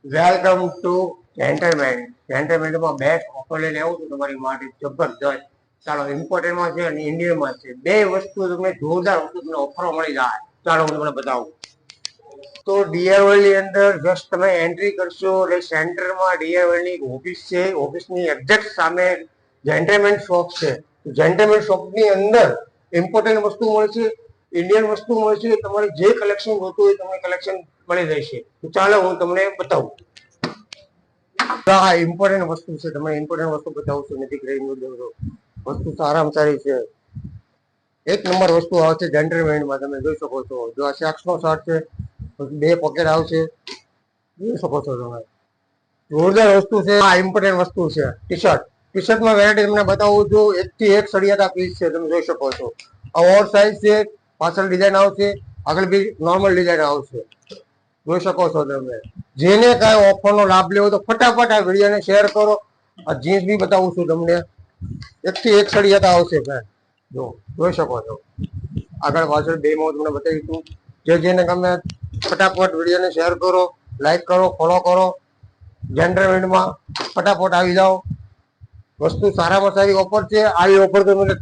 Welcome to જેન્ટલમેન્ટમાં best offer લઈને આવું છું તમારી માટે જબરદસ્ત. ચાલો, ઇમ્પોર્ટન્ટમાં છે અને ઇન્ડિયનમાં છે, બે વસ્તુ તમને જોરદાર વસ્તુ તમને ઓફરો મળી જાય. ચાલો હું તમને બતાવું. તો ડીઆર વર્લ્ડ ની અંદર જસ્ટ તમે એન્ટ્રી કરશો એટલે સેન્ટરમાં ડીઆર વર્લ્ડ ની ઓફિસ છે. ઓફિસની એક્ઝેક્ટ સામે જેન્ટલમેન શોપ છે. જેન્ટલમેન શોપની અંદર ઇમ્પોર્ટન્ટ વસ્તુ મળશે, ઇન્ડિયન વસ્તુ મળશે. તમારે જે કલેક્શન જોતું હોય તમને કલેક્શન મળી રહેશે. તો ચાલો હું તમને બતાવું. હા, ઇમ્પોર્ટન્ટ વસ્તુ છે. તમે ઇમ્પોર્ટન્ટ વસ્તુ બતાવું છું. નથી વસ્તુ સારામાં સારી છે. એક નંબર વસ્તુ આવશે જેન્ટલમેનમાં. તમે જોઈ શકો છો. જો આ શેક્સ નો શર્ટ છે, બે પોકેટ આવશે, જોઈ શકો છો તમે. જોરદાર વસ્તુ છે. આ ઇમ્પોર્ટન્ટ વસ્તુ છે. ટી શર્ટમાં વેરાયટી તમને બતાવું છું. એક થી એક સળિયાતા પીસ છે. તમે જોઈ શકો છો. આ ઓવર સાઇઝ છે. પાછળ ડિઝાઇન આવશે, આગળ બી નોર્મલ ડિઝાઇન આવશે. જોઈ શકો છો તમે. જેને કાંઈ ઓફર નો લાભ લેવો તો ફટાફટ આ વિડીયોને શેર કરો. આ જીન્સ બી બતાવું છું તમને. એક થી એક સળિયાતા આવશે. જો જોઈ શકો છો. આગળ પાછળ બે માં તમને બતાવીશું. જેને ગમે ફટાફટ વિડીયોને શેર કરો, લાઈક કરો, ફોલો કરો. જેન્ટલમેન્ટમાં ફટાફટ આવી જાઓ. વસ્તુ સારામાં સારી ઓફર છે. આવી ઓફર તો મને